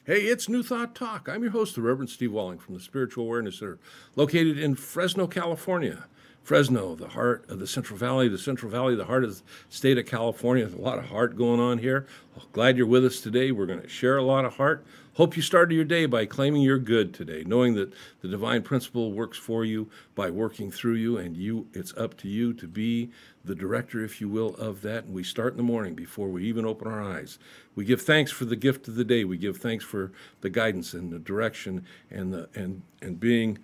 Hey, it's New Thought Talk. I'm your host, the Reverend Steve Walling from the Spiritual Awareness Center, located in Fresno, California. Fresno, the heart of the Central Valley, the heart of the state of California. There's a lot of heart going on here. Glad you're with us today. We're going to share a lot of heart. Hope you started your day by claiming you're good today, knowing that the divine principle works for you by working through you, and it's up to you to be the director, if you will, of that. And we start in the morning before we even open our eyes. We give thanks for the gift of the day. We give thanks for the guidance and the direction and being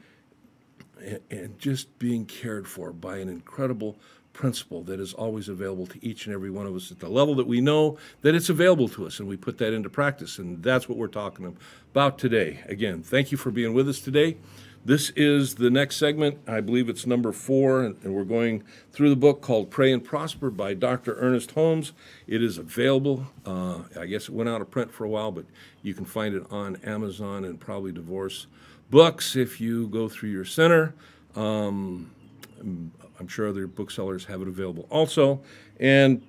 and just being cared for by an incredible principle that is always available to each and every one of us at the level that we know that it's available to us, and we put that into practice. And that's what we're talking about today. Again, thank you for being with us today. This is the next segment. I believe it's number 4, and we're going through the book called Pray and Prosper by Dr. Ernest Holmes. It is available. I guess it went out of print for a while, but you can find it on Amazon and probably Divorce Books if you go through your center. I'm sure other booksellers have it available also. And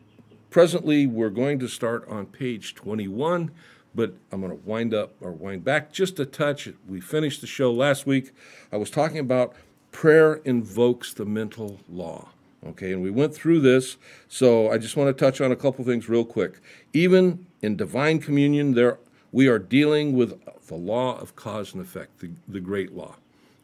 presently, we're going to start on page 21. But I'm going to wind back just a touch. We finished the show last week. I was talking about prayer invokes the mental law. Okay, and we went through this, so I just want to touch on a couple things real quick. Even in divine communion, we are dealing with the law of cause and effect, the great law.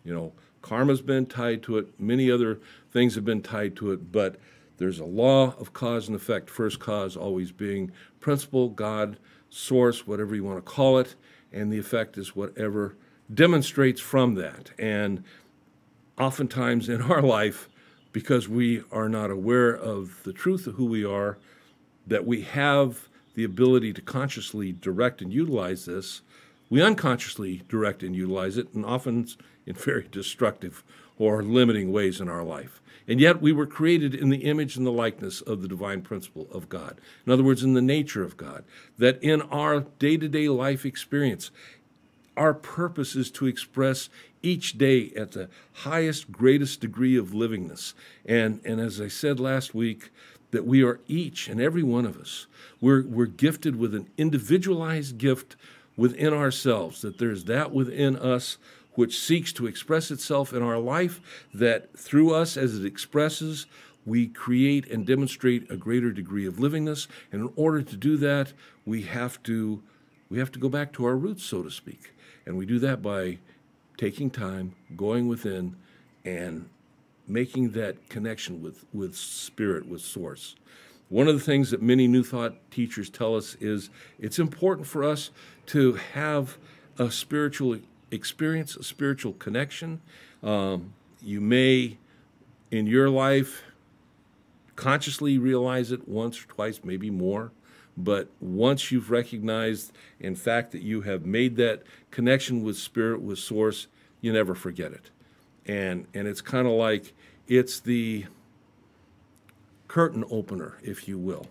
You know, karma's been tied to it. Many other things have been tied to it, but there's a law of cause and effect. First cause always being principle, God, source, whatever you want to call it, and the effect is whatever demonstrates from that. And oftentimes in our life, because we are not aware of the truth of who we are, that we have the ability to consciously direct and utilize this, we unconsciously direct and utilize it, and often in very destructive or limiting ways in our life. And yet we were created in the image and the likeness of the divine principle of God. In other words, in the nature of God. That in our day-to-day life experience, our purpose is to express each day at the highest, greatest degree of livingness. And as I said last week, that we are each and every one of us, we're gifted with an individualized gift within ourselves, that there's that within us which seeks to express itself in our life, that through us as it expresses, we create and demonstrate a greater degree of livingness. And in order to do that, we have to go back to our roots, so to speak. And we do that by taking time, going within, and making that connection with spirit, with source. One of the things that many New Thought teachers tell us is it's important for us to have a spiritual experience, a spiritual connection. You may, in your life, consciously realize it once or twice, maybe more. But once you've recognized, in fact, that you have made that connection with spirit, with source, you never forget it. And it's kind of like it's the curtain opener, if you will,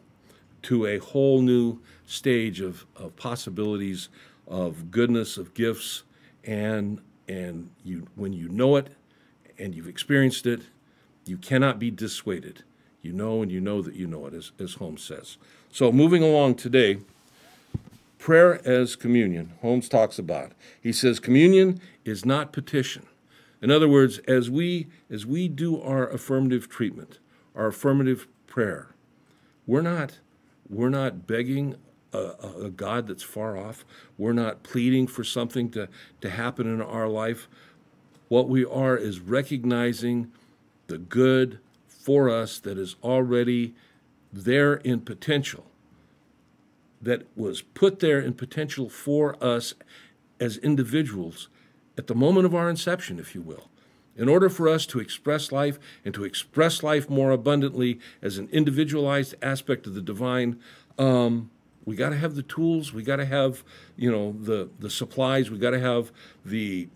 to a whole new stage of possibilities, of goodness, of gifts, and when you know it and you've experienced it, you cannot be dissuaded. You know, and you know that you know it, as Holmes says. So moving along today, prayer as communion, Holmes talks about. He says communion is not petition. In other words, as we do our affirmative treatment, our affirmative prayer, we're not begging a God that's far off. We're not pleading for something to happen in our life. What we are is recognizing the good for us that is already there in potential, that was put there in potential for us as individuals at the moment of our inception, if you will. In order for us to express life and to express life more abundantly as an individualized aspect of the divine, we got to have the tools. We got to have, the supplies. We got to have the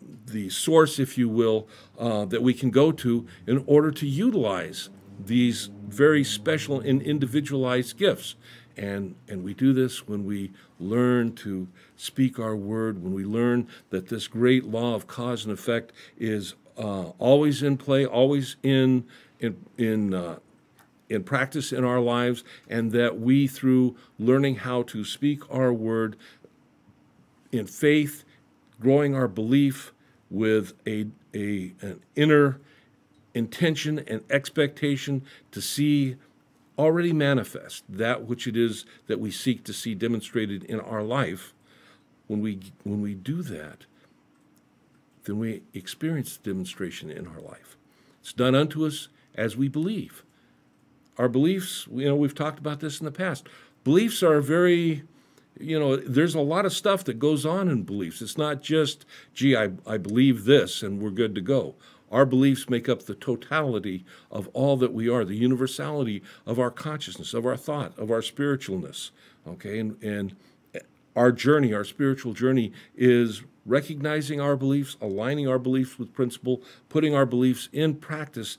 source, if you will, that we can go to in order to utilize these very special and individualized gifts. And we do this when we learn to speak our word, when we learn that this great law of cause and effect is always in play, always in practice in our lives, and that we, through learning how to speak our word, in faith, growing our belief with an inner intention and expectation to see already manifest that which it is that we seek to see demonstrated in our life. When we do that, then we experience the demonstration in our life. It's done unto us as we believe. Our beliefs, we've talked about this in the past. Beliefs are very, there's a lot of stuff that goes on in beliefs. It's not just, gee, I believe this and we're good to go. Our beliefs make up the totality of all that we are, the universality of our consciousness, of our thought, of our spiritualness. Okay, and our journey, our spiritual journey, is recognizing our beliefs, aligning our beliefs with principle, putting our beliefs in practice,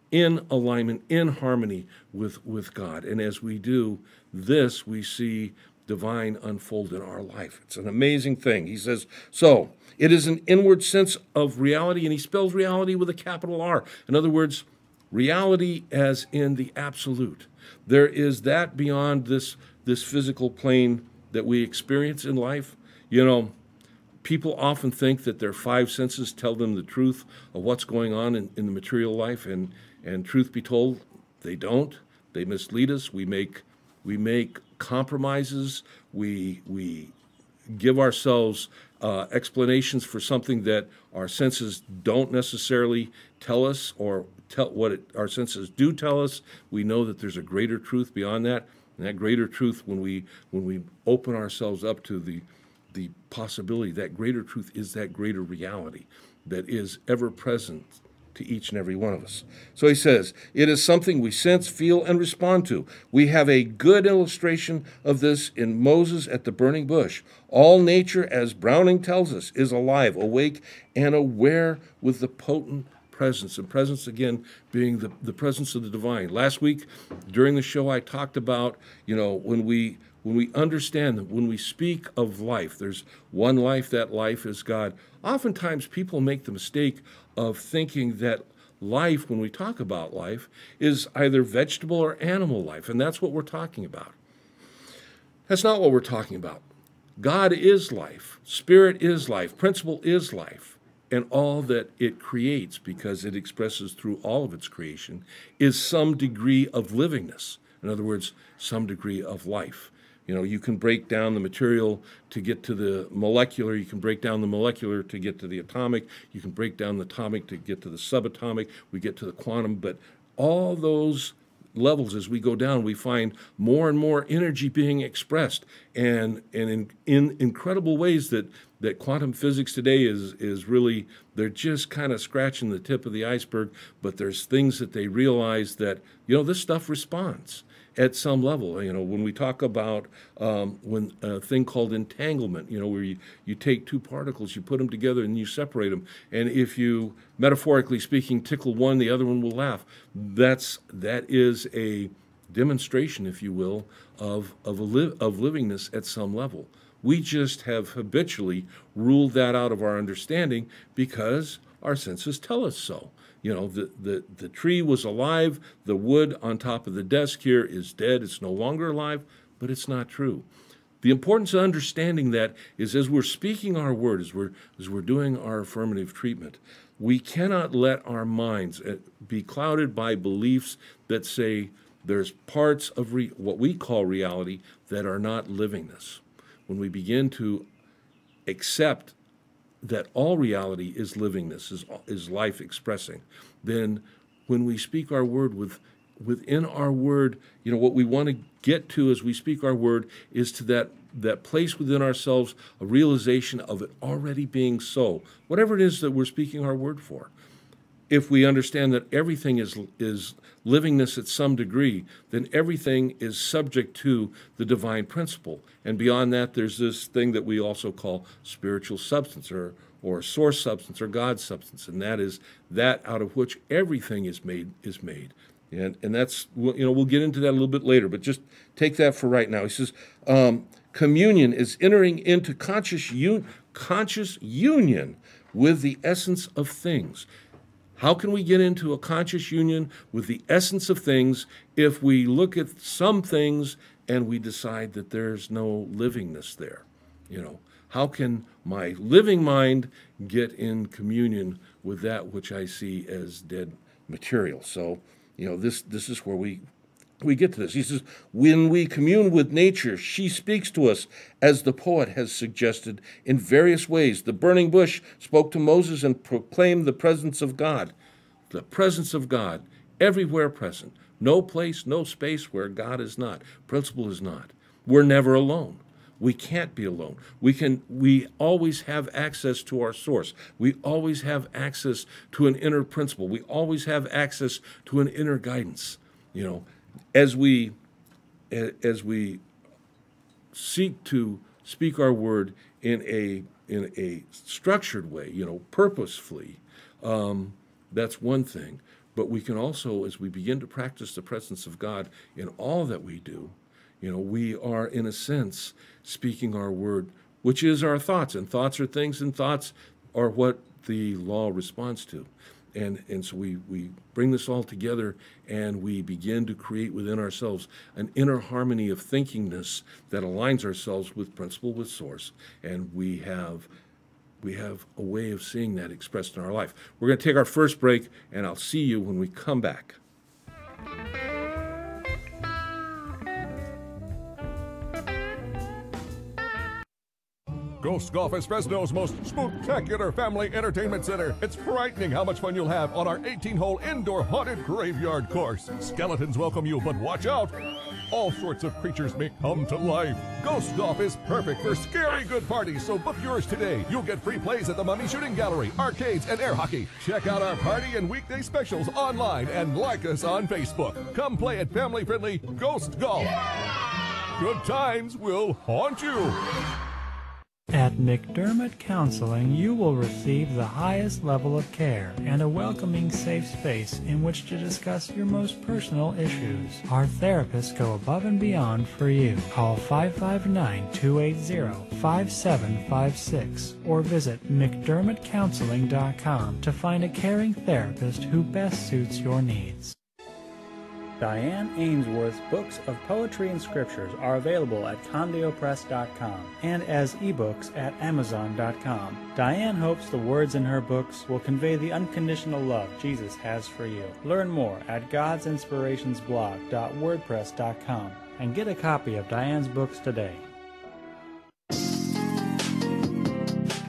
in alignment, in harmony with God. And as we do this, we see divine unfold in our life. It's an amazing thing. He says, so it is an inward sense of reality, and he spells reality with a capital R. In other words, reality as in the absolute. There is that beyond this physical plane that we experience in life. People often think that their five senses tell them the truth of what's going on in the material life, and truth be told, they don't. They mislead us. We make compromises. We give ourselves explanations for something that our senses don't necessarily tell us, or tell what our senses do tell us. We know that there's a greater truth beyond that, and that greater truth, when we open ourselves up to the possibility, that greater truth is that greater reality that is ever present to each and every one of us. So he says, it is something we sense, feel, and respond to. We have a good illustration of this in Moses at the burning bush. All nature, as Browning tells us, is alive, awake, and aware with the potent presence. And presence, again, being the presence of the divine. Last week, during the show, I talked about, when we understand that when we speak of life, there's one life, that life is God. Oftentimes people make the mistake of thinking that life, when we talk about life, is either vegetable or animal life, and that's what we're talking about. That's not what we're talking about. God is life, spirit is life, principle is life, and all that it creates, because it expresses through all of its creation, is some degree of livingness. In other words, some degree of life. You can break down the material to get to the molecular. You can break down the molecular to get to the atomic. You can break down the atomic to get to the subatomic. We get to the quantum. But all those levels, as we go down, we find more and more energy being expressed, and in incredible ways that quantum physics today is really, they're just kind of scratching the tip of the iceberg. But there's things that they realize that, this stuff responds at some level. When we talk about when a thing called entanglement, where you take two particles, you put them together and you separate them, and if you, metaphorically speaking, tickle one, the other one will laugh. That is a demonstration, if you will, of livingness at some level. We just have habitually ruled that out of our understanding because our senses tell us so. The tree was alive, the wood on top of the desk here is dead, it's no longer alive, but it's not true. The importance of understanding that is, as we're speaking our word, as we're doing our affirmative treatment, we cannot let our minds be clouded by beliefs that say there's parts of what we call reality that are not livingness. When we begin to accept that all reality is livingness, is life expressing, then when we speak our word within our word, what we want to get to as we speak our word is to that place within ourselves, a realization of it already being so, whatever it is that we're speaking our word for. If we understand that everything is livingness at some degree, then everything is subject to the divine principle. And beyond that, there's this thing that we also call spiritual substance, or source substance, or God's substance, and that is that out of which everything is made. And that's, we'll get into that a little bit later, but just take that for right now. He says, communion is entering into conscious union with the essence of things. How can we get into a conscious union with the essence of things if we look at some things and we decide that there's no livingness there? How can my living mind get in communion with that which I see as dead material? So, this is where we get to this. He says, when we commune with nature, she speaks to us, as the poet has suggested, in various ways. The burning bush spoke to Moses and proclaimed the presence of God. The presence of God, everywhere present. No place, no space where God is not. Principle is not. We're never alone. We can't be alone. We always have access to our source. We always have access to an inner principle. We always have access to an inner guidance. As we seek to speak our word in a structured way, purposefully, that's one thing. But we can also, as we begin to practice the presence of God in all that we do, we are, in a sense, speaking our word, which is our thoughts. And thoughts are things, and thoughts are what the law responds to. And so we bring this all together, and we begin to create within ourselves an inner harmony of thinkingness that aligns ourselves with principle, with source. And we have a way of seeing that expressed in our life. We're going to take our first break, and I'll see you when we come back. Ghost Golf is Fresno's most spooktacular family entertainment center. It's frightening how much fun you'll have on our 18-hole indoor haunted graveyard course. Skeletons welcome you, but watch out! All sorts of creatures may come to life. Ghost Golf is perfect for scary good parties, so book yours today. You'll get free plays at the Mummy Shooting Gallery, arcades, and air hockey. Check out our party and weekday specials online and like us on Facebook. Come play at family-friendly Ghost Golf. Good times will haunt you. At McDermott Counseling, you will receive the highest level of care and a welcoming, safe space in which to discuss your most personal issues. Our therapists go above and beyond for you. Call 559-280-5756 or visit McDermottCounseling.com to find a caring therapist who best suits your needs. Diane Ainsworth's books of poetry and scriptures are available at CondioPress.com and as ebooks at Amazon.com. Diane hopes the words in her books will convey the unconditional love Jesus has for you. Learn more at God'sInspirationsBlog.wordpress.com and get a copy of Diane's books today.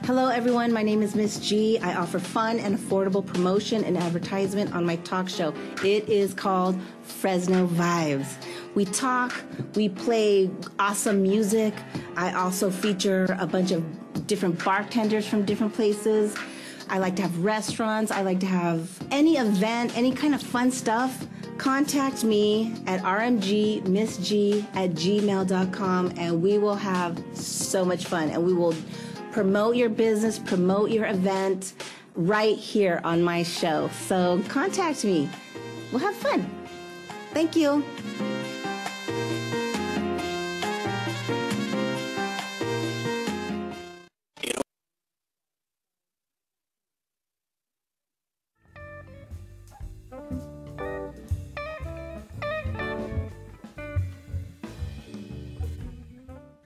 Hello everyone, my name is Miss G. I offer fun and affordable promotion and advertisement on my talk show. It is called Fresno Vibes. We talk, we play awesome music. I also feature a bunch of different bartenders from different places. I like to have restaurants. I like to have any event, any kind of fun stuff. Contact me at rmgmissg@gmail.com and we will have so much fun, and we will promote your business, promote your event right here on my show. So contact me. We'll have fun. Thank you.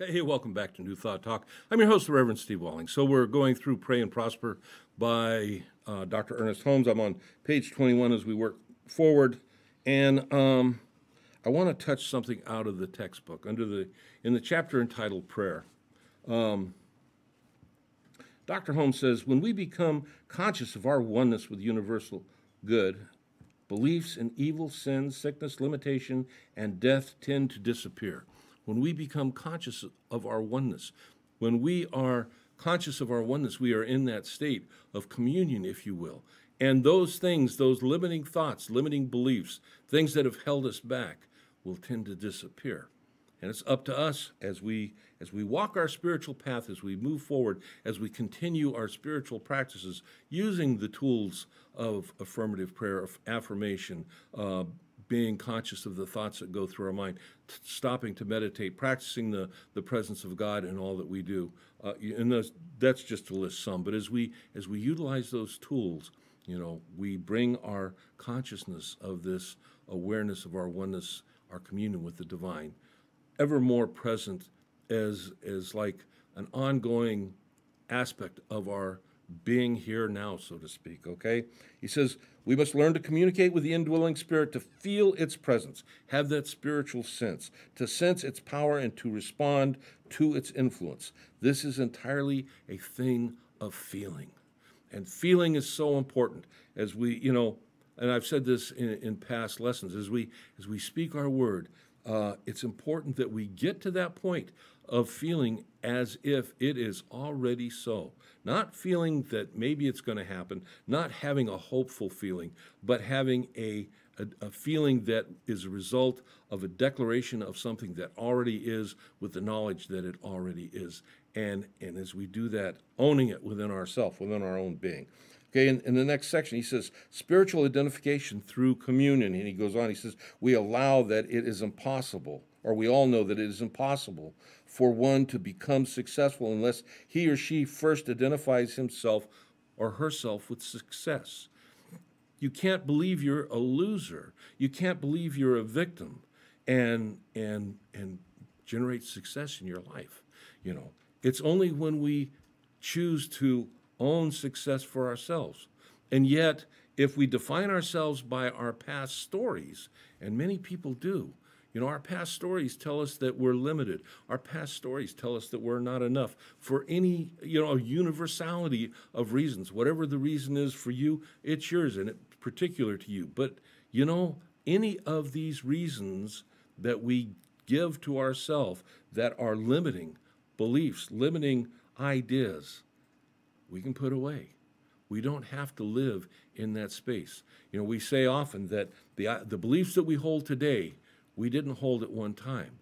Hey, welcome back to New Thought Talk. I'm your host, the Reverend Steve Walling. So we're going through Pray and Prosper by Dr. Ernest Holmes. I'm on page 21 as we work forward, and I want to touch something out of the textbook in the chapter entitled Prayer. Dr. Holmes says, when we become conscious of our oneness with universal good, beliefs in evil, sin, sickness, limitation, and death tend to disappear. When we become conscious of our oneness, when we are conscious of our oneness, we are in that state of communion, if you will. And those things, those limiting thoughts, limiting beliefs, things that have held us back will tend to disappear. And it's up to us as we walk our spiritual path, as we move forward, as we continue our spiritual practices, using the tools of affirmative prayer, of affirmation, being conscious of the thoughts that go through our mind, stopping to meditate, practicing the presence of God in all that we do. And that's just to list some. But as we utilize those tools, we bring our consciousness of this awareness of our oneness, our communion with the divine, ever more present as like an ongoing aspect of our being here now, so to speak, okay? He says, we must learn to communicate with the indwelling spirit, to feel its presence, have that spiritual sense, to sense its power and to respond to its influence. This is entirely a thing of feeling. And feeling is so important as we, and I've said this in past lessons, as we speak our word, it's important that we get to that point of feeling as if it is already so. Not feeling that maybe it's going to happen, not having a hopeful feeling, but having a feeling that is a result of a declaration of something that already is, with the knowledge that it already is. And as we do that, owning it within ourselves, within our own being. Okay, in the next section, he says, spiritual identification through communion. And he goes on, he says, we allow that it is impossible, or we all know that it is impossible for one to become successful unless he or she first identifies himself or herself with success. You can't believe you're a loser. You can't believe you're a victim and generate success in your life. It's only when we choose to own success for ourselves. And yet, if we define ourselves by our past stories, and many people do, our past stories tell us that we're limited. Our past stories tell us that we're not enough for any, a universality of reasons. Whatever the reason is for you, it's yours and it's particular to you. But, any of these reasons that we give to ourselves that are limiting beliefs, limiting ideas, we can put away. We don't have to live in that space. We say often that the beliefs that we hold today, we didn't hold at one time.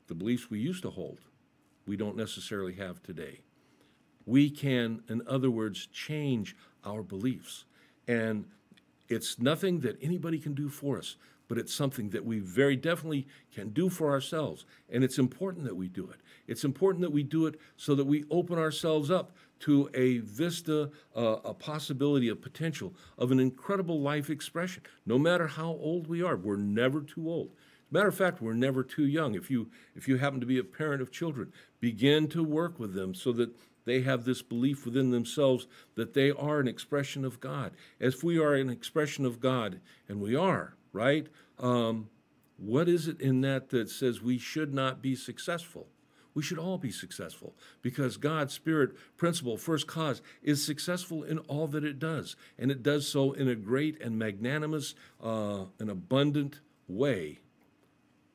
The beliefs we used to hold, we don't necessarily have today. We can, in other words, change our beliefs. And it's nothing that anybody can do for us, but it's something that we very definitely can do for ourselves. And it's important that we do it. It's important that we do it so that we open ourselves up to a vista, a possibility, a potential of an incredible life expression. No matter how old we are, we're never too old. As a matter of fact, we're never too young. If you happen to be a parent of children, begin to work with them so that they have this belief within themselves that they are an expression of God. As we are an expression of God, and we are, right? What is it in that says we should not be successful? We should all be successful because God's Spirit, principle, first cause, is successful in all that it does. And it does so in a great and magnanimous and abundant way.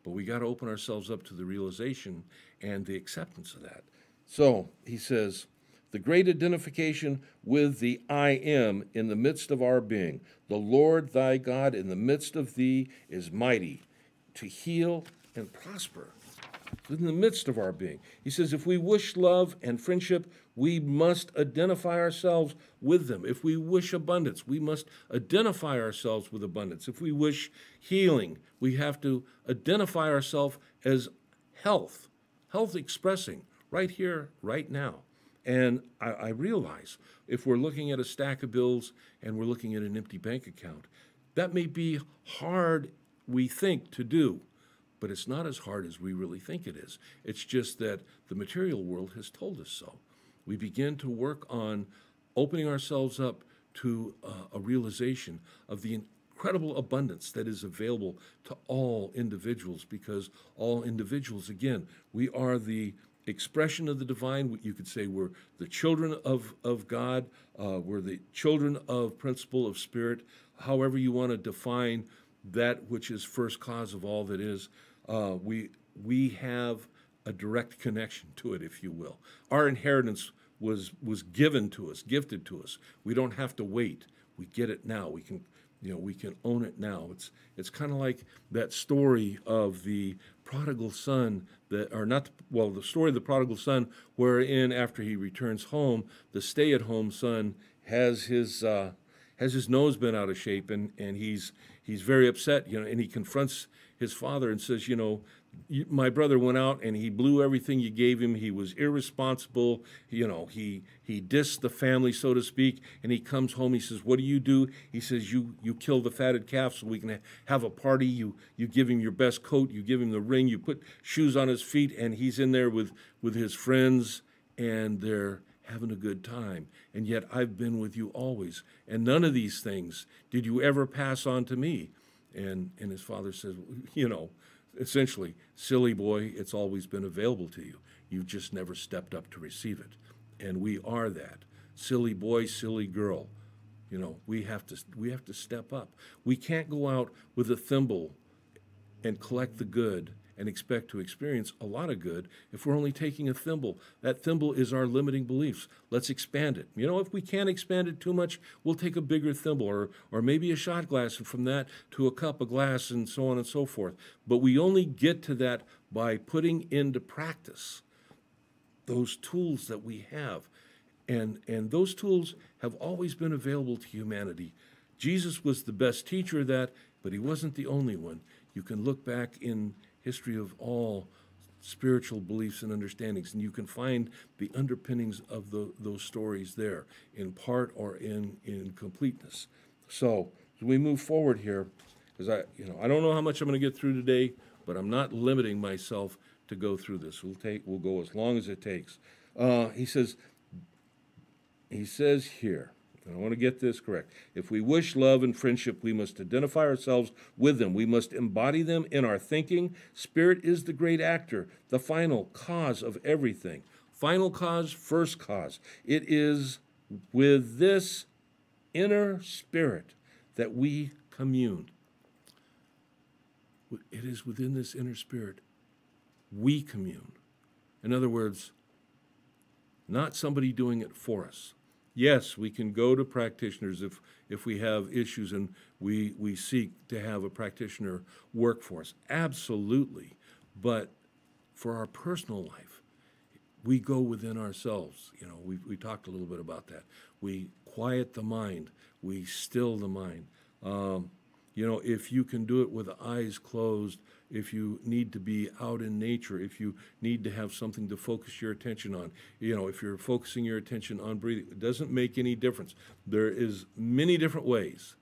But we got to open ourselves up to the realization and the acceptance of that. So he says, the great identification with the I am in the midst of our being. The Lord thy God in the midst of thee is mighty to heal and prosper. In the midst of our being. He says, if we wish love and friendship, we must identify ourselves with them. If we wish abundance, we must identify ourselves with abundance. If we wish healing, we have to identify ourselves as health expressing right here, right now. And I realize if we're looking at a stack of bills and we're looking at an empty bank account, that may be hard, we think, to do. But it's not as hard as we really think it is. It's just that the material world has told us so. We begin to work on opening ourselves up to a realization of the incredible abundance that is available to all individuals, because all individuals, again, we are the expression of the divine. You could say we're the children of God. We're the children of principle of spirit. However you want to define that which is first cause of all that is, we have a direct connection to it, if you will. Our inheritance was given to us, gifted to us. We don't have to wait. We get it now. We can own it now. It's kind of like that story of the prodigal son the story of the prodigal son, wherein after he returns home, the stay-at-home son has his nose bent out of shape, and he's very upset, and he confronts his father and says, my brother went out and he blew everything you gave him. He was irresponsible. You know, he dissed the family, so to speak, and he comes home. He says, what do? He says, you kill the fatted calf so we can have a party. You give him your best coat. You give him the ring. You put shoes on his feet, and he's in there with his friends, and they're having a good time. And yet I've been with you always, and none of these things did you ever pass on to me. And his father says, you know, essentially, silly boy, it's always been available to you. You've just never stepped up to receive it. And we are that. Silly boy, silly girl. You know, we have to step up. We can't go out with a thimble and collect the good and expect to experience a lot of good if we're only taking a thimble. That thimble is our limiting beliefs. Let's expand it. You know, if we can't expand it too much, we'll take a bigger thimble or maybe a shot glass, and from that to a cup, a glass, and so on and so forth. But we only get to that by putting into practice those tools that we have. And those tools have always been available to humanity. Jesus was the best teacher of that, but he wasn't the only one. You can look back in history of all spiritual beliefs and understandings, and you can find the underpinnings of those stories there, in part or in completeness. So as we move forward here, because I don't know how much I'm going to get through today, but I'm not limiting myself to go through this. We'll go as long as it takes. He says here, and I want to get this correct. If we wish love and friendship, we must identify ourselves with them. We must embody them in our thinking. Spirit is the great actor, the final cause of everything. Final cause, first cause. It is with this inner spirit that we commune. It is within this inner spirit we commune. In other words, not somebody doing it for us. Yes, we can go to practitioners if we have issues and we seek to have a practitioner work for us. Absolutely. But for our personal life, we go within ourselves. You know, we talked a little bit about that. We quiet the mind. We still the mind. You know, if you can do it with the eyes closed, if you need to be out in nature, if you need to have something to focus your attention on, you know, if you're focusing your attention on breathing, it doesn't make any difference. There is many different ways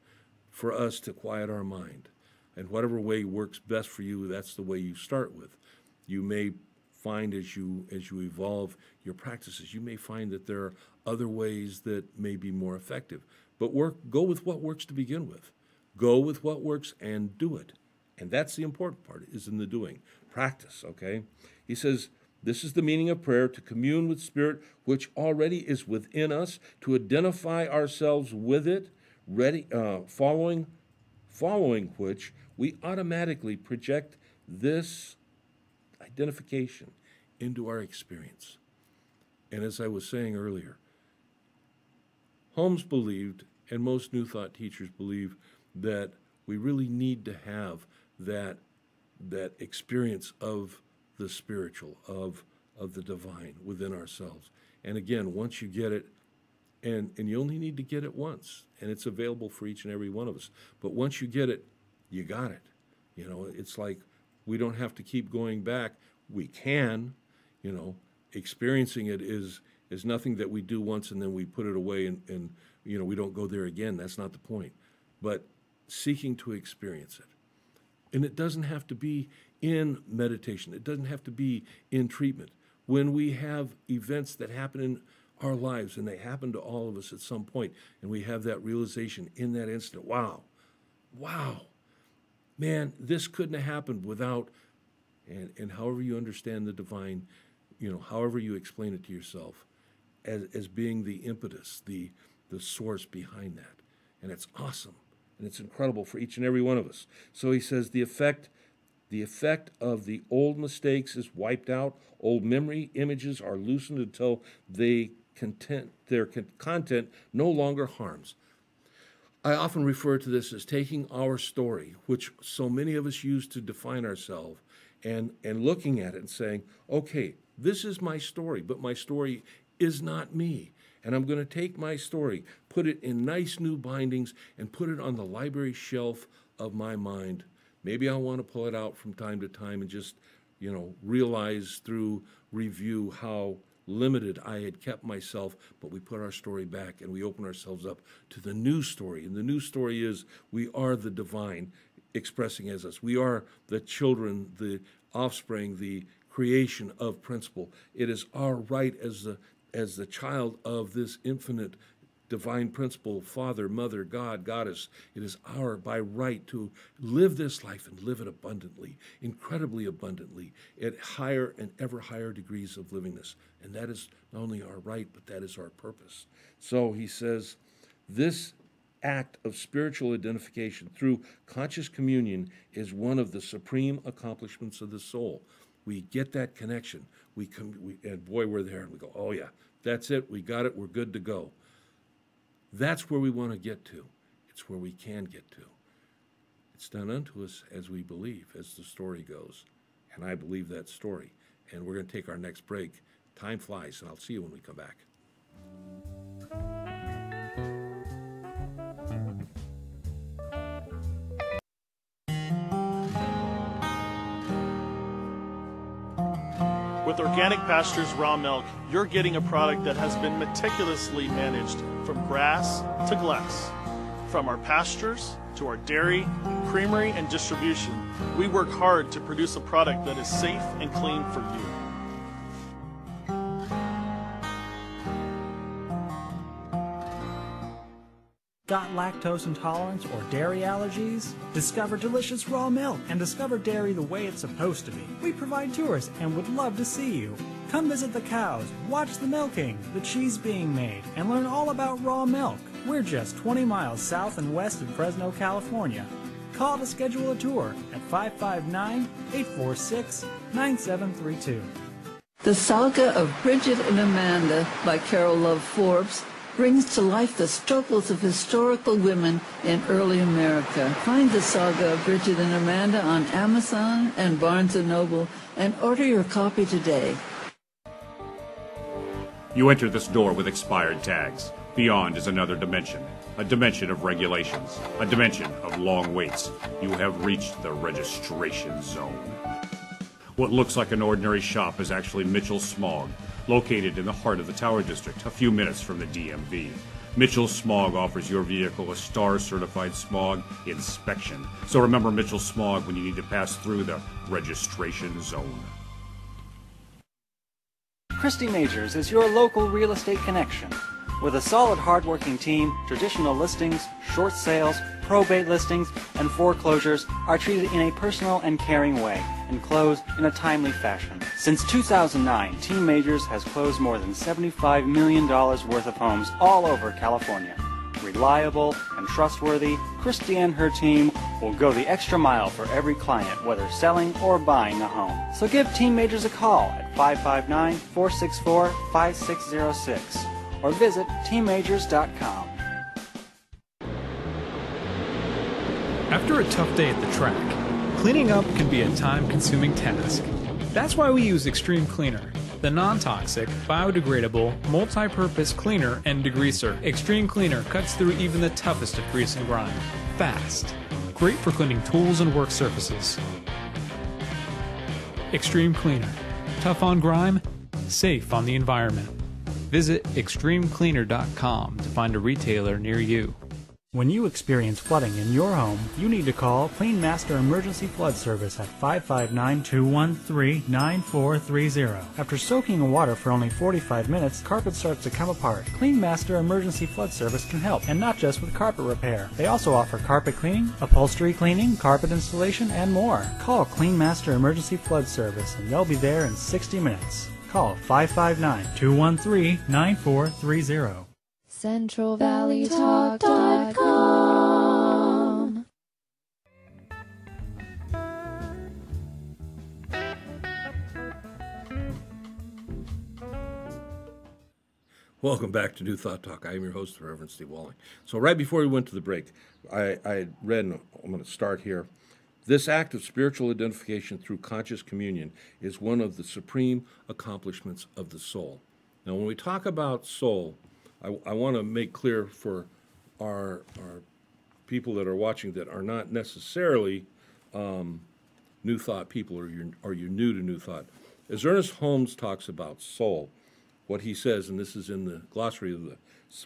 for us to quiet our mind. And whatever way works best for you, that's the way you start with. You may find as you evolve your practices, you may find that there are other ways that may be more effective. But go with what works to begin with. Go with what works and do it. And that's the important part, is in the doing. Practice, okay? He says, this is the meaning of prayer, to commune with Spirit, which already is within us, to identify ourselves with it, following which we automatically project this identification into our experience. And as I was saying earlier, Holmes believed, and most New Thought teachers believe, that we really need to have that experience of the spiritual, of the divine within ourselves. And again, once you get it, and you only need to get it once, and it's available for each and every one of us. But once you get it, you got it. You know, it's like we don't have to keep going back. We can, you know, experiencing it is nothing that we do once and then we put it away and you know, we don't go there again. That's not the point. But seeking to experience it. And it doesn't have to be in meditation. It doesn't have to be in treatment. When we have events that happen in our lives, and they happen to all of us at some point, and we have that realization in that instant, wow, man, this couldn't have happened without, and however you understand the divine, you know, however you explain it to yourself, as being the impetus, the source behind that. And it's awesome. And it's incredible for each and every one of us. So he says the effect of the old mistakes is wiped out. Old memory images are loosened until their content no longer harms. I often refer to this as taking our story, which so many of us use to define ourselves, and looking at it and saying, okay, this is my story, but my story is not me. And I'm going to take my story, put it in nice new bindings, and put it on the library shelf of my mind. Maybe I want to pull it out from time to time and just realize through review how limited I had kept myself, but we put our story back and we open ourselves up to the new story. And the new story is we are the divine expressing as us. We are the children, the offspring, the creation of principle. It is our right as the child of this infinite divine principle, Father, Mother, God, Goddess. It is our by right to live this life and live it abundantly, incredibly abundantly, at higher and ever higher degrees of livingness. And that is not only our right, but that is our purpose. So he says, this act of spiritual identification through conscious communion is one of the supreme accomplishments of the soul. We get that connection. And boy, we're there, and we go, oh yeah, that's it. We got it. We're good to go. That's where we want to get to. It's where we can get to. It's done unto us as we believe, as the story goes. And I believe that story. And we're going to take our next break. Time flies, and I'll see you when we come back. With Organic Pastures Raw Milk, you're getting a product that has been meticulously managed from grass to glass. From our pastures to our dairy, creamery, and distribution, we work hard to produce a product that is safe and clean for you. Got lactose intolerance or dairy allergies? Discover delicious raw milk and discover dairy the way it's supposed to be. We provide tours and would love to see you. Come visit the cows, watch the milking, the cheese being made, and learn all about raw milk. We're just 20 miles south and west of Fresno, California. Call to schedule a tour at 559-846-9732. The Saga of Bridget and Amanda by Carol Love Forbes brings to life the struggles of historical women in early America. Find the Saga of Bridget and Amanda on Amazon and Barnes & Noble and order your copy today. You enter this door with expired tags. Beyond is another dimension, a dimension of regulations, a dimension of long waits. You have reached the registration zone. What looks like an ordinary shop is actually Mitchell Smog, located in the heart of the Tower District, a few minutes from the DMV. Mitchell Smog offers your vehicle a STAR-certified smog inspection. So remember Mitchell Smog when you need to pass through the registration zone. Christy Majors is your local real estate connection. With a solid, hardworking team, traditional listings, short sales, probate listings, and foreclosures are treated in a personal and caring way and close in a timely fashion. Since 2009, Team Majors has closed more than $75 million worth of homes all over California. Reliable and trustworthy, Christy and her team will go the extra mile for every client, whether selling or buying a home. So give Team Majors a call at 559-464-5606 or visit teammajors.com. After a tough day at the track, cleaning up can be a time-consuming task. That's why we use Extreme Cleaner, the non-toxic, biodegradable, multi-purpose cleaner and degreaser. Extreme Cleaner cuts through even the toughest of grease and grime. Fast. Great for cleaning tools and work surfaces. Extreme Cleaner. Tough on grime, safe on the environment. Visit extremecleaner.com to find a retailer near you. When you experience flooding in your home, you need to call Clean Master Emergency Flood Service at 559-213-9430. After soaking in water for only 45 minutes, carpet starts to come apart. Clean Master Emergency Flood Service can help, and not just with carpet repair. They also offer carpet cleaning, upholstery cleaning, carpet installation, and more. Call Clean Master Emergency Flood Service, and they'll be there in 60 minutes. Call 559-213-9430. CentralValleyTalk.com. Welcome back to New Thought Talk. I am your host, the Reverend Steve Walling. So right before we went to the break, I had read, and I'm going to start here, this act of spiritual identification through conscious communion is one of the supreme accomplishments of the soul. Now, when we talk about soul, I want to make clear for our people that are watching that are not necessarily New Thought people, or you're new to New Thought. As Ernest Holmes talks about soul, what he says, and this is in the glossary of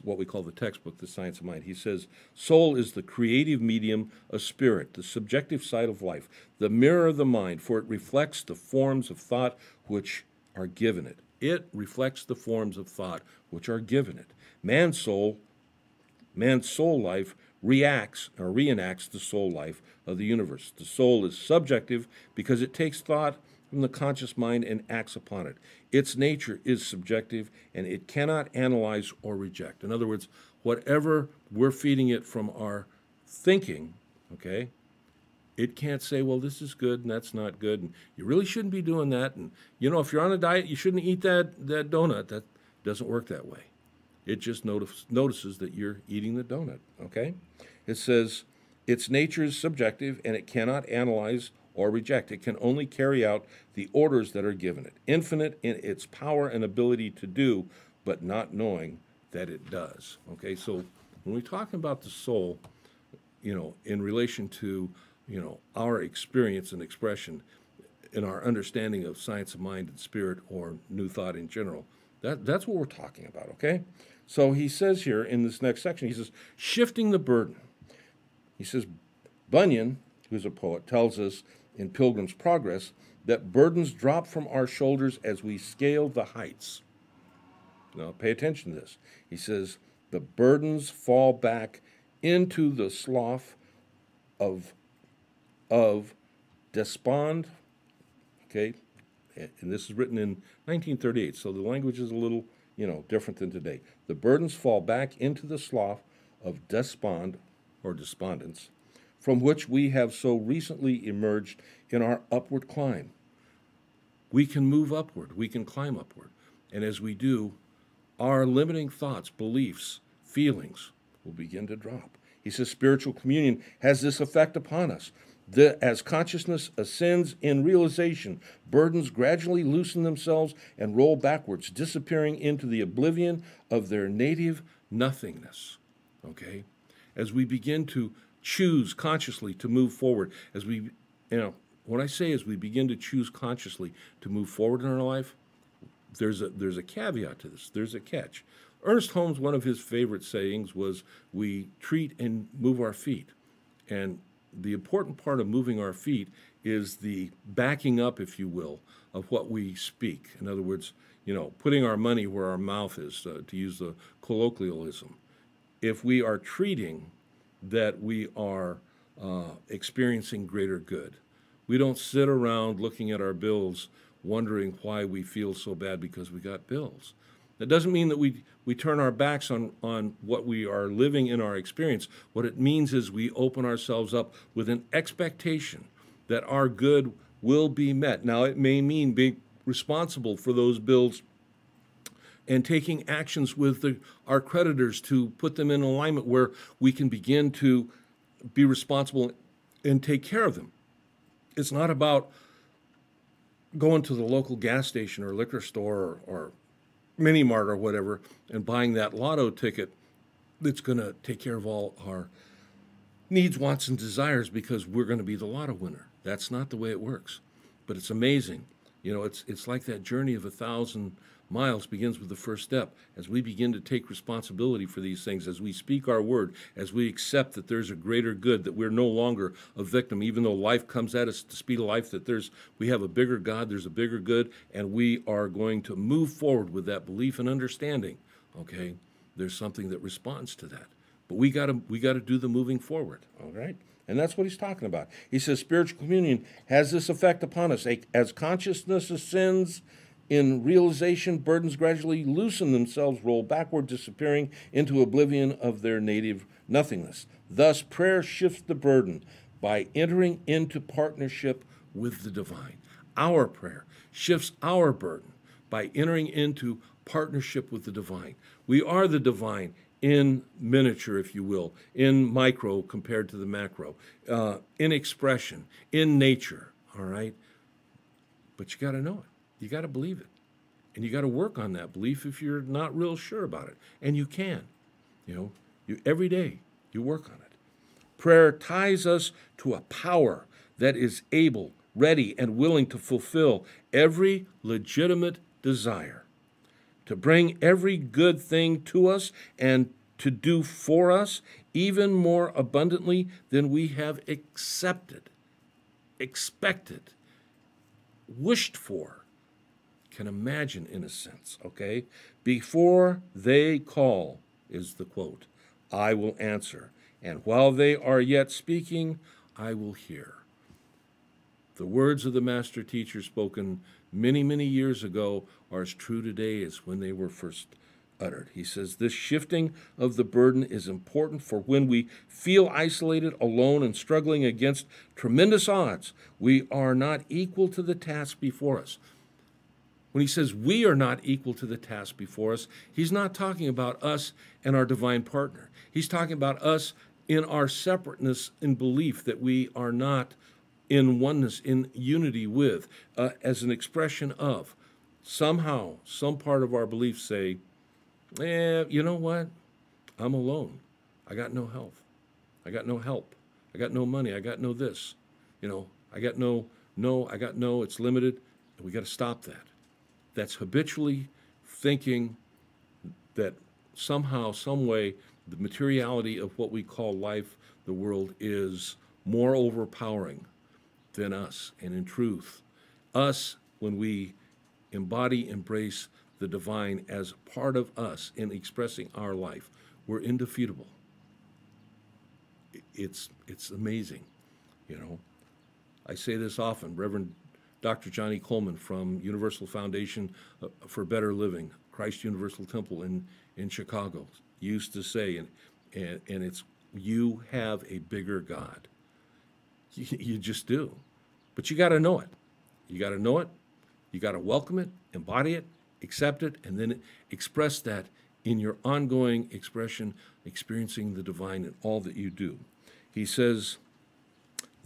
what we call the textbook, The Science of Mind, he says, soul is the creative medium of spirit, the subjective side of life, the mirror of the mind, for it reflects the forms of thought which are given it. It reflects the forms of thought which are given it. Man's soul life reacts or reenacts the soul life of the universe. The soul is subjective because it takes thought from the conscious mind and acts upon it. Its nature is subjective, and it cannot analyze or reject. In other words, whatever we're feeding it from our thinking, okay, it can't say, well, this is good and that's not good, and you really shouldn't be doing that. And, you know, if you're on a diet, you shouldn't eat that donut. That doesn't work that way. It just notices that you're eating the donut, okay? It says, its nature is subjective, and it cannot analyze or reject. It can only carry out the orders that are given it. Infinite in its power and ability to do, but not knowing that it does. Okay, so when we talk about the soul, you know, in relation to, you know, our experience and expression in our understanding of science of mind and spirit, or New Thought in general, that's what we're talking about, okay? So he says here in this next section, he says, shifting the burden. He says, Bunyan, who's a poet, tells us in Pilgrim's Progress that burdens drop from our shoulders as we scale the heights. Now, pay attention to this. He says, the burdens fall back into the slough of despond, okay? And this is written in 1938, so the language is a little, you know, different than today. The burdens fall back into the slough of despond, or despondence, from which we have so recently emerged in our upward climb. We can move upward, we can climb upward, and as we do, our limiting thoughts, beliefs, feelings will begin to drop. He says spiritual communion has this effect upon us. As consciousness ascends in realization, burdens gradually loosen themselves and roll backwards, disappearing into the oblivion of their native nothingness. Okay? As we begin to choose consciously to move forward, as we, you know, what I say is we begin to choose consciously to move forward in our life, there's a caveat to this, there's a catch. Ernest Holmes, one of his favorite sayings was, we treat and move our feet. And the important part of moving our feet is the backing up, if you will, of what we speak. In other words, you know, putting our money where our mouth is, to use the colloquialism. If we are treating that we are experiencing greater good, we don't sit around looking at our bills wondering why we feel so bad because we got bills. That doesn't mean that we turn our backs on what we are living in our experience. What it means is we open ourselves up with an expectation that our good will be met. Now, it may mean being responsible for those bills and taking actions with our creditors to put them in alignment where we can begin to be responsible and take care of them. It's not about going to the local gas station or liquor store or mini mart or whatever and buying that lotto ticket that's going to take care of all our needs, wants, and desires because we're going to be the lotto winner. That's not the way it works. But it's amazing. You know, it's like that journey of 1,000 miles begins with the first step. As we begin to take responsibility for these things, as we speak our word, as we accept that there's a greater good, that we're no longer a victim, even though life comes at us at the speed of life, that we have a bigger God, there's a bigger good, and we are going to move forward with that belief and understanding. Okay, there's something that responds to that, but we got to do the moving forward. All right. And that's what he's talking about. He says spiritual communion has this effect upon us. As consciousness ascends in realization, burdens gradually loosen themselves, roll backward, disappearing into oblivion of their native nothingness. Thus, prayer shifts the burden by entering into partnership with the divine. Our prayer shifts our burden by entering into partnership with the divine. We are the divine in miniature, if you will, in micro compared to the macro, in expression, in nature, all right? But you got to know it. You got to believe it. And you got to work on that belief if you're not real sure about it. And you can. You know, every day you work on it. Prayer ties us to a power that is able, ready and willing to fulfill every legitimate desire, to bring every good thing to us and to do for us even more abundantly than we have accepted, expected, wished for, can imagine in a sense, okay? Before they call, is the quote, I will answer, and while they are yet speaking, I will hear. The words of the master teacher spoken many, many years ago are as true today as when they were first uttered. He says, this shifting of the burden is important for when we feel isolated, alone, and struggling against tremendous odds. We are not equal to the task before us. When he says we are not equal to the task before us, he's not talking about us and our divine partner. He's talking about us in our separateness in belief that we are not in oneness, in unity with, as an expression of. Somehow, some part of our beliefs say, you know what? I'm alone. I got no health. I got no help. I got no money. I got no this. I got no, it's limited. And we got to stop that. That's habitually thinking that somehow, some way, the materiality of what we call life, the world, is more overpowering than us. And in truth, us, when we embody, embrace the divine as part of us in expressing our life, we're indefeatable. It's amazing, I say this often. Reverend Dr. Johnny Coleman from Universal Foundation for Better Living, Christ Universal Temple in Chicago, used to say, and it's, you have a bigger God. You just do. But you got to know it. You got to know it. You got to welcome it, embody it, accept it, and then express that in your ongoing expression, experiencing the divine in all that you do. He says,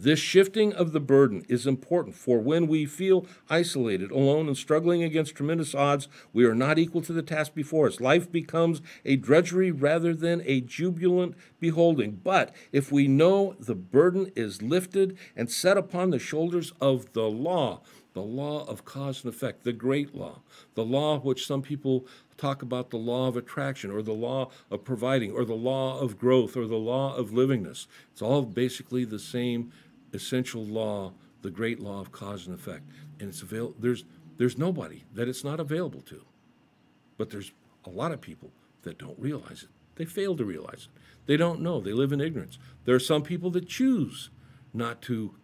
this shifting of the burden is important, for when we feel isolated, alone, and struggling against tremendous odds, we are not equal to the task before us. Life becomes a drudgery rather than a jubilant beholding. But if we know the burden is lifted and set upon the shoulders of the law of cause and effect, the great law, the law which some people talk about, the law of attraction, or the law of providing, or the law of growth, or the law of livingness. It's all basically the same essential law, the great law of cause and effect. And it's there's nobody that it's not available to. But there's a lot of people that don't realize it. They fail to realize it. They don't know. They live in ignorance. There are some people that choose not to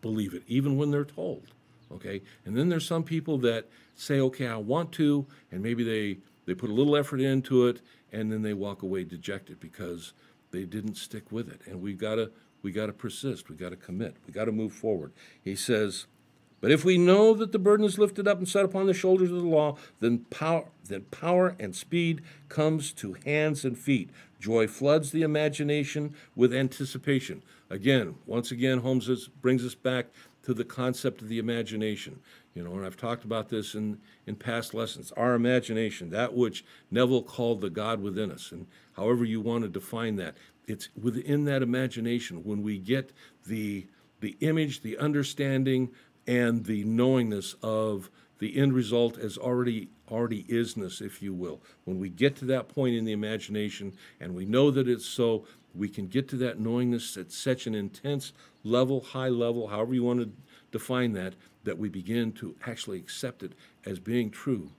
believe it, even when they're told. Okay? And then there's some people that say, okay, I want to, and maybe they put a little effort into it, and then they walk away dejected because they didn't stick with it. And we got to persist. We got to commit. We got to move forward. He says, but if we know that the burden is lifted up and set upon the shoulders of the law, then power and speed comes to hands and feet. Joy floods the imagination with anticipation. Once again, Holmes brings us back to the concept of the imagination. And I've talked about this in past lessons. Our imagination, that which Neville called the God within us, and however you want to define that, it's within that imagination when we get the image, the understanding, and the knowingness of the end result as already isness, if you will. When we get to that point in the imagination and we know that it's so, we can get to that knowingness at such an intense level, high level, however you want to define that, that we begin to actually accept it as being true.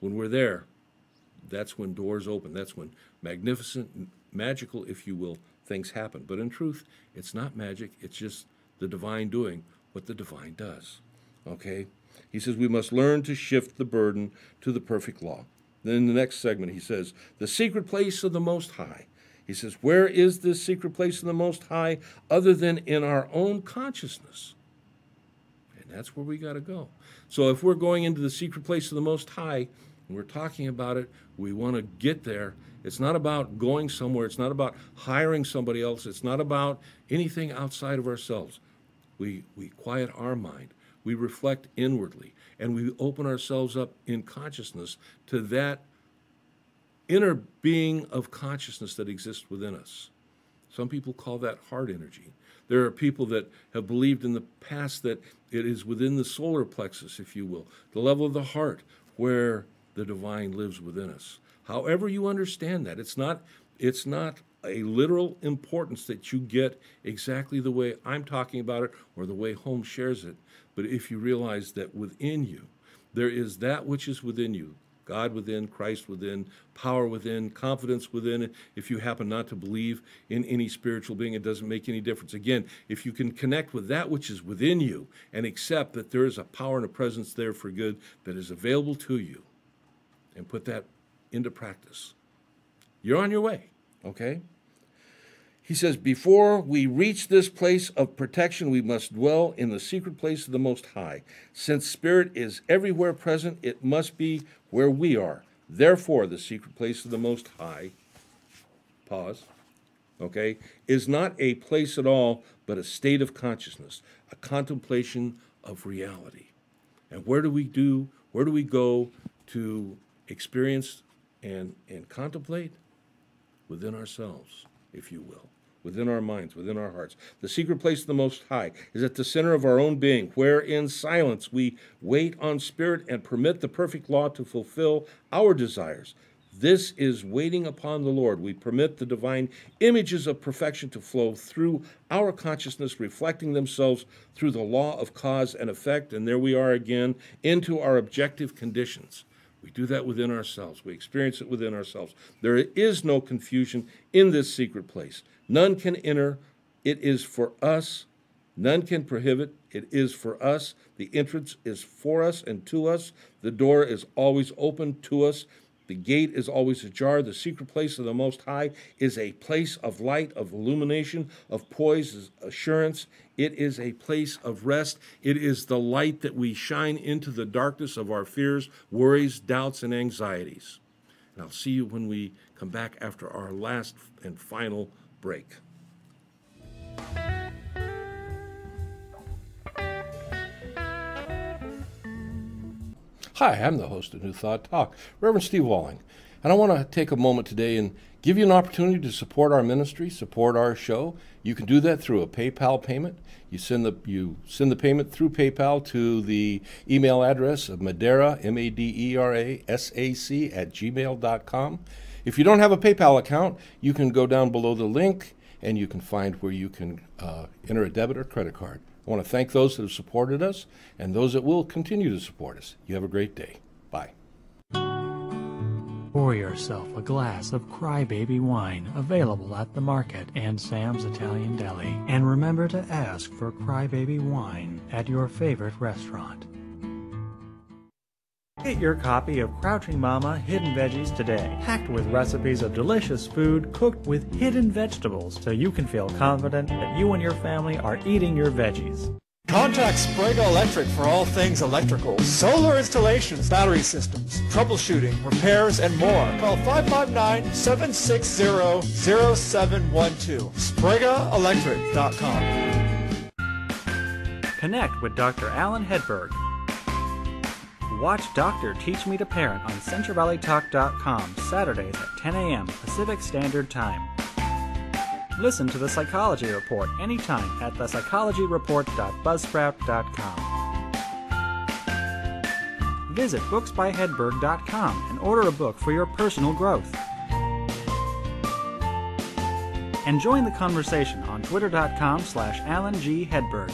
When we're there, that's when doors open. That's when magnificent, magical, if you will, things happen. But in truth, it's not magic. It's just the divine doing what the divine does. Okay? He says we must learn to shift the burden to the perfect law. Then in the next segment, he says, the secret place of the Most High. He says, where is this secret place of the Most High other than in our own consciousness? And that's where we got to go. So if we're going into the secret place of the Most High, and we're talking about it, we want to get there. It's not about going somewhere. It's not about hiring somebody else. It's not about anything outside of ourselves. We quiet our mind. We reflect inwardly, and we open ourselves up in consciousness to that inner being of consciousness that exists within us. Some people call that heart energy. There are people that have believed in the past that it is within the solar plexus, if you will, the level of the heart where the divine lives within us. However you understand that, it's not a literal importance that you get exactly the way I'm talking about it or the way Holmes shares it, but if you realize that within you, there is that which is within you, God within, Christ within, power within, confidence within. If you happen not to believe in any spiritual being, it doesn't make any difference. Again, if you can connect with that which is within you and accept that there is a power and a presence there for good that is available to you and put that into practice, you're on your way, okay? He says, before we reach this place of protection, we must dwell in the secret place of the Most High. Since Spirit is everywhere present, it must be where we are. Therefore, the secret place of the Most High, pause, okay, is not a place at all, but a state of consciousness, a contemplation of reality. And where do we go to experience and contemplate? Within ourselves, if you will. Within our minds, within our hearts. The secret place of the Most High is at the center of our own being, where in silence we wait on Spirit and permit the perfect law to fulfill our desires. This is waiting upon the Lord. We permit the divine images of perfection to flow through our consciousness, reflecting themselves through the law of cause and effect, and there we are again, into our objective conditions. We do that within ourselves. We experience it within ourselves. There is no confusion in this secret place. None can enter. It is for us. None can prohibit. It is for us. The entrance is for us and to us. The door is always open to us. The gate is always ajar. The secret place of the Most High is a place of light, of illumination, of poise, assurance. It is a place of rest. It is the light that we shine into the darkness of our fears, worries, doubts, and anxieties. And I'll see you when we come back after our last and final break. Hi, I'm the host of New Thought Talk, Reverend Steve Walling, and I want to take a moment today and give you an opportunity to support our ministry, support our show. You can do that through a PayPal payment. You send the payment through PayPal to the email address of Madera, MADERASAC @gmail.com. If you don't have a PayPal account, you can go down below the link and you can find where you can enter a debit or credit card. I want to thank those that have supported us and those that will continue to support us. You have a great day. Bye. Pour yourself a glass of Crybaby wine, available at the market and Sam's Italian Deli. And remember to ask for Crybaby wine at your favorite restaurant. Get your copy of Crouching Mama Hidden Veggies today, packed with recipes of delicious food cooked with hidden vegetables, so you can feel confident that you and your family are eating your veggies. Contact Sprague Electric for all things electrical, solar installations, battery systems, troubleshooting, repairs, and more. Call 559-760-0712. SpragueElectric.com. Connect with Dr. Alan Hedberg. Watch Doctor Teach Me to Parent on CentralValleyTalk.com Saturdays at 10 a.m. Pacific Standard Time. Listen to The Psychology Report anytime at thepsychologyreport.buzzsprout.com. Visit booksbyhedberg.com and order a book for your personal growth. And join the conversation on twitter.com/Alan G. Hedberg.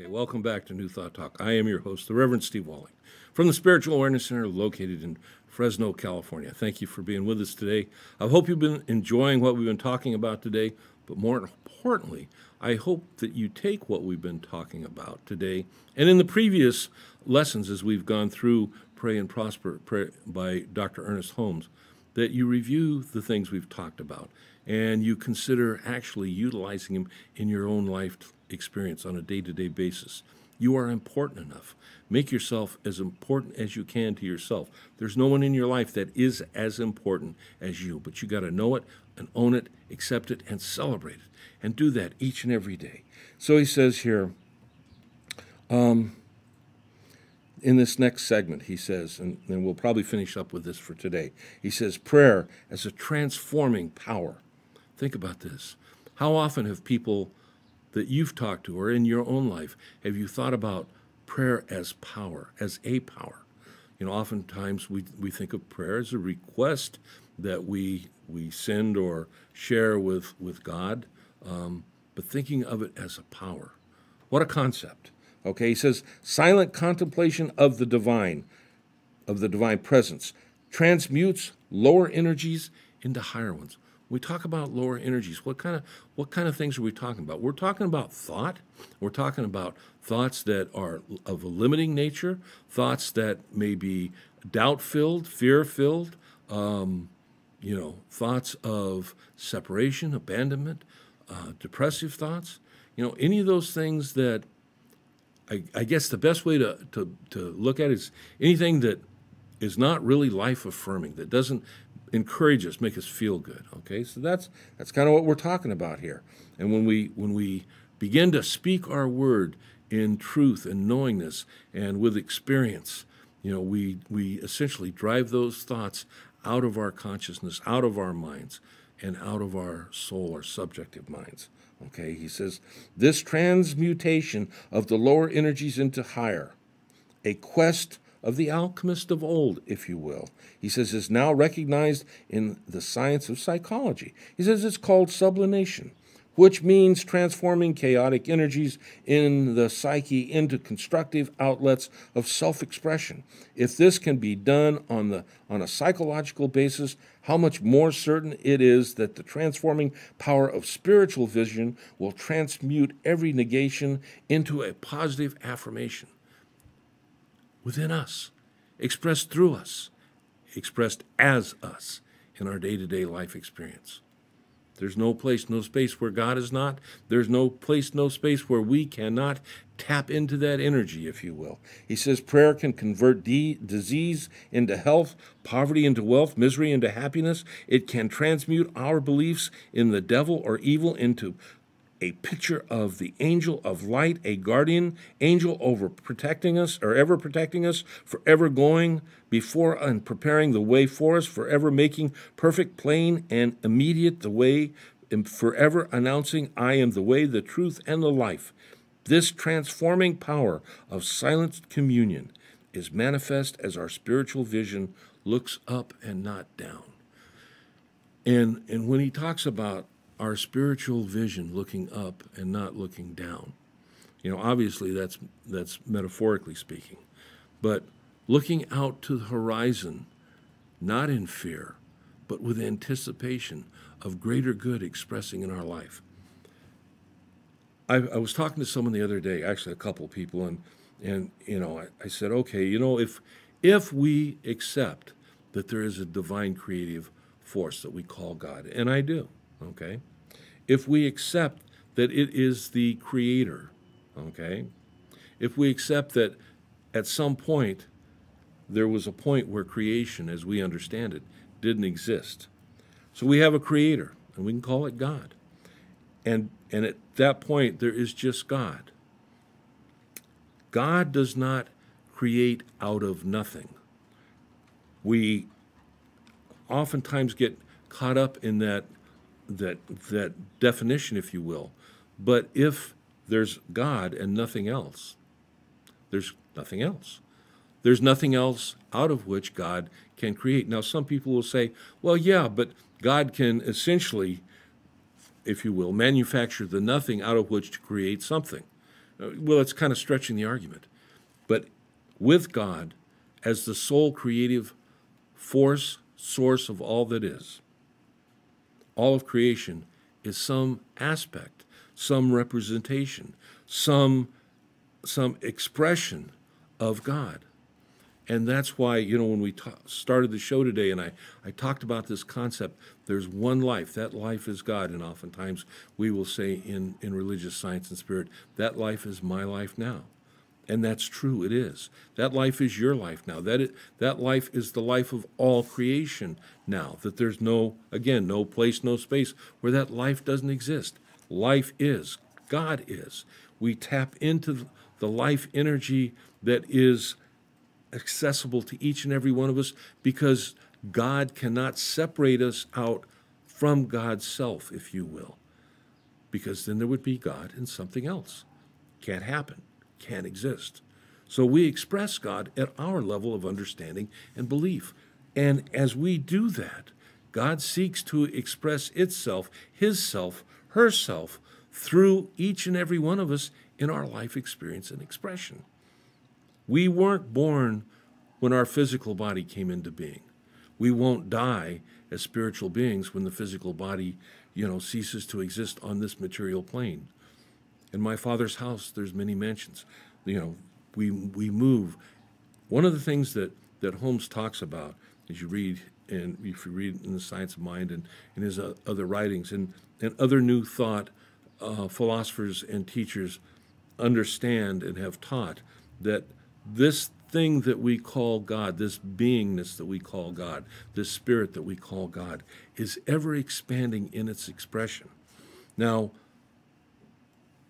Welcome back to New Thought Talk. I am your host, the Reverend Steve Walling, from the Spiritual Awareness Center located in Fresno, California. Thank you for being with us today. I hope you've been enjoying what we've been talking about today, but more importantly, I hope that you take what we've been talking about today, and in the previous lessons as we've gone through Pray and Prosper by Dr. Ernest Holmes, that you review the things we've talked about, and you consider actually utilizing them in your own life experience on a day-to-day basis. You are important enough. Make yourself as important as you can to yourself. There's no one in your life that is as important as you, but you got to know it and own it, accept it, and celebrate it, and do that each and every day. So he says here, In this next segment, he says, and we'll probably finish up with this for today, he says, prayer as a transforming power. Think about this. How often have people that you've talked to or in your own life, have you thought about prayer as power, as a power? You know, oftentimes we think of prayer as a request that we send or share with God, but thinking of it as a power. What a concept. Okay, he says, silent contemplation of the divine presence, transmutes lower energies into higher ones. When we talk about lower energies, what kind of things are we talking about? We're talking about thought. We're talking about thoughts that are of a limiting nature, thoughts that may be doubt-filled, fear-filled, thoughts of separation, abandonment, depressive thoughts. You know, any of those things that I guess the best way to look at it is anything that is not really life-affirming, that doesn't encourage us, make us feel good. Okay, so that's kind of what we're talking about here. And when we begin to speak our word in truth and knowingness and with experience, you know, we essentially drive those thoughts out of our consciousness, out of our minds, and out of our soul or subjective minds. Okay, he says, this transmutation of the lower energies into higher, a quest of the alchemist of old, if you will, he says, is now recognized in the science of psychology. He says it's called sublimation, which means transforming chaotic energies in the psyche into constructive outlets of self-expression. If this can be done on a psychological basis, how much more certain it is that the transforming power of spiritual vision will transmute every negation into a positive affirmation within us, expressed through us, expressed as us in our day-to-day life experience. There's no place, no space where God is not. There's no place, no space where we cannot tap into that energy, if you will. He says prayer can convert disease into health, poverty into wealth, misery into happiness. It can transmute our beliefs in the devil or evil into a picture of the angel of light, a guardian angel over protecting us, or ever protecting us, forever going before and preparing the way for us, forever making perfect, plain, and immediate the way, and forever announcing, I am the way, the truth, and the life. This transforming power of silent communion is manifest as our spiritual vision looks up and not down. And when he talks about our spiritual vision looking up and not looking down, you know, obviously that's metaphorically speaking, but looking out to the horizon, not in fear, but with anticipation of greater good expressing in our life. I was talking to someone the other day, actually a couple of people, and you know, I said, okay, you know, if we accept that there is a divine creative force that we call God, and I do, okay, if we accept that it is the creator, okay, if we accept that at some point there was a point where creation, as we understand it, didn't exist. So we have a creator, and we can call it God. And at that point, there is just God. God does not create out of nothing. We oftentimes get caught up in that definition, if you will. But if there's God and nothing else, there's nothing else. There's nothing else out of which God can create. Now, some people will say, well, yeah, but God can essentially, if you will, manufacture the nothing out of which to create something. Well, it's kind of stretching the argument. But with God as the sole creative force, source of all that is, all of creation is some aspect, some representation, some expression of God. And that's why, you know, when we started the show today and I talked about this concept, there's one life. That life is God. And oftentimes we will say in religious science and spirit, that life is my life now. And that's true, it is. That life is your life now. That life is the life of all creation now. That there's no place, no space where that life doesn't exist. Life is. God is. We tap into the life energy that is accessible to each and every one of us, because God cannot separate us out from God's self, if you will, because then there would be God and something else. Can't happen, can't exist. So we express God at our level of understanding and belief. And as we do that, God seeks to express itself, his self, herself, through each and every one of us in our life experience and expression. We weren't born when our physical body came into being. We won't die as spiritual beings when the physical body, ceases to exist on this material plane. In my Father's house, there's many mansions. We move. One of the things that Holmes talks about, as you read, and if you read in The Science of Mind and in his other writings, and other New Thought philosophers and teachers understand and have taught, that this thing that we call God, this beingness that we call God, this spirit that we call God, is ever expanding in its expression. Now,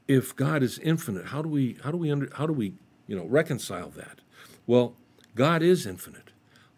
if God is infinite, how do we reconcile that? Well, God is infinite,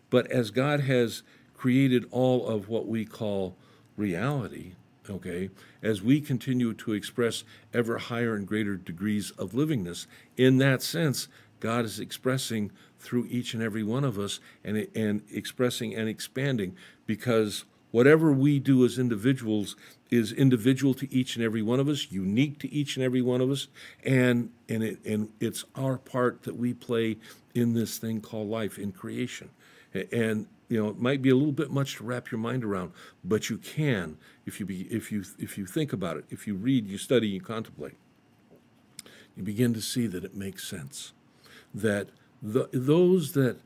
but as God has created all of what we call reality, okay, as we continue to express ever higher and greater degrees of livingness, in that sense, God is expressing through each and every one of us and expressing and expanding, because whatever we do as individuals is individual to each and every one of us, unique to each and every one of us, and it's our part that we play in this thing called life, in creation. And it might be a little bit much to wrap your mind around, but you can if you think about it, if you read, you study, you contemplate, you begin to see that it makes sense. That those that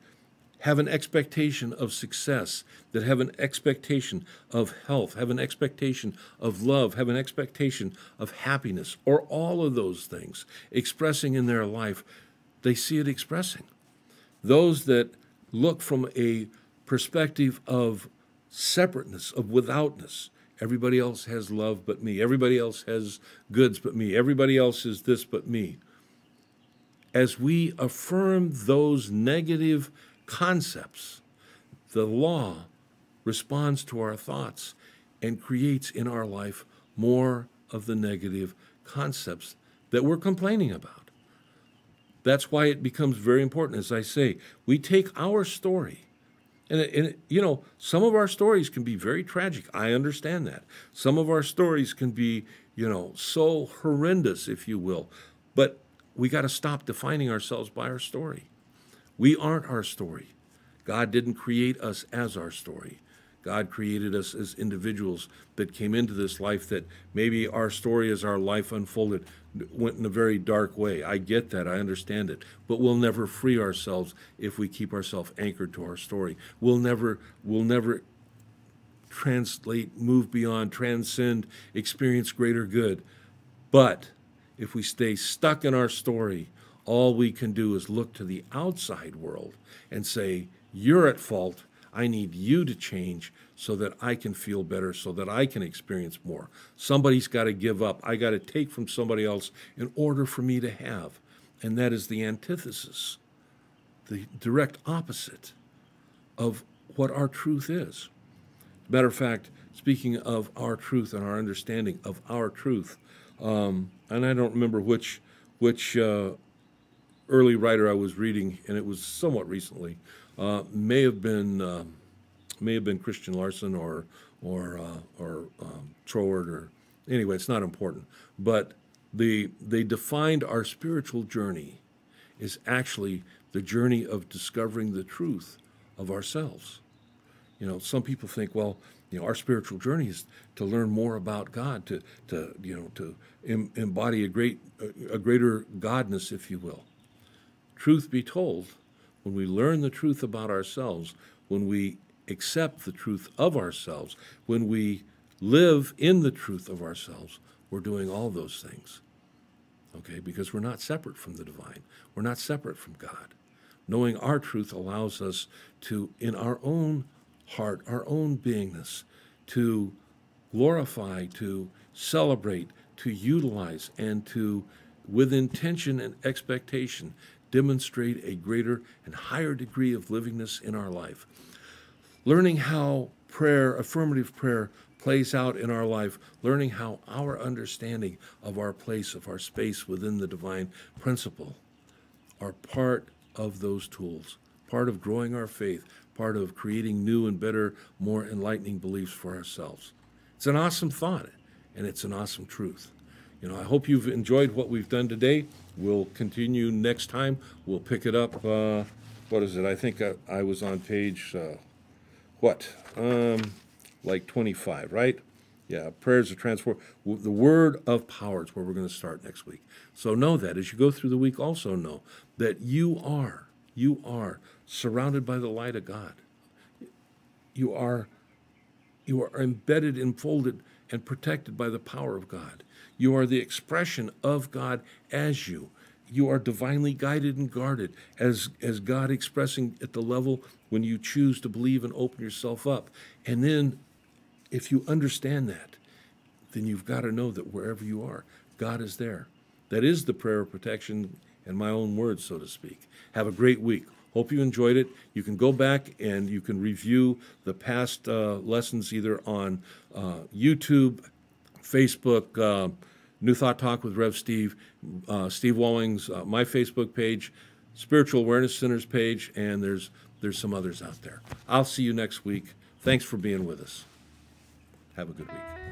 have an expectation of success, that have an expectation of health, have an expectation of love, have an expectation of happiness, or all of those things expressing in their life, they see it expressing. Those that look from a perspective of separateness, of withoutness, everybody else has love but me, everybody else has goods but me, everybody else is this but me. As we affirm those negative concepts, the law responds to our thoughts and creates in our life more of the negative concepts that we're complaining about. That's why it becomes very important. As I say, we take our story, and some of our stories can be very tragic. I understand that. Some of our stories can be, so horrendous, if you will, but we got to stop defining ourselves by our story. We aren't our story. God didn't create us as our story. God created us as individuals that came into this life, that maybe our story as our life unfolded went in a very dark way. I get that. I understand it. But we'll never free ourselves if we keep ourselves anchored to our story. We'll never translate, move beyond, transcend, experience greater good. But if we stay stuck in our story, all we can do is look to the outside world and say, you're at fault. I need you to change so that I can feel better, so that I can experience more. Somebody's got to give up. I got to take from somebody else in order for me to have. And that is the antithesis, the direct opposite of what our truth is. Matter of fact, speaking of our truth and our understanding of our truth, and I don't remember which early writer I was reading, and it was somewhat recently. May have been Christian Larson or Troward, or anyway, it's not important. But they defined our spiritual journey is actually the journey of discovering the truth of ourselves. Some people think, well, our spiritual journey is to learn more about God, to embody a greater godness, if you will. Truth be told, when we learn the truth about ourselves, when we accept the truth of ourselves, when we live in the truth of ourselves, we're doing all those things, okay? Because we're not separate from the divine. We're not separate from God. Knowing our truth allows us to, in our own heart, our own beingness, to glorify, to celebrate, to utilize, and to with intention and expectation, demonstrate a greater and higher degree of livingness in our life. Learning how prayer, affirmative prayer, plays out in our life, learning how our understanding of our place, of our space within the divine principle are part of those tools, part of growing our faith, part of creating new and better, more enlightening beliefs for ourselves. It's an awesome thought, and it's an awesome truth. You know, I hope you've enjoyed what we've done today. We'll continue next time. We'll pick it up. What is it? I think I was on page, like 25, right? Yeah, prayers of transform. The word of power is where we're going to start next week. So know that as you go through the week, also know that you are surrounded by the light of God. You are embedded, enfolded, and protected by the power of God. You are the expression of God as you. You are divinely guided and guarded as God expressing at the level when you choose to believe and open yourself up. And then if you understand that, then you've got to know that wherever you are, God is there. That is the prayer of protection in my own words, so to speak. Have a great week. Hope you enjoyed it. You can go back and you can review the past lessons either on YouTube, Facebook, New Thought Talk with Rev Steve, Steve Walling's my Facebook page, Spiritual Awareness Center's page, and there's some others out there. I'll see you next week. Thanks for being with us. Have a good week.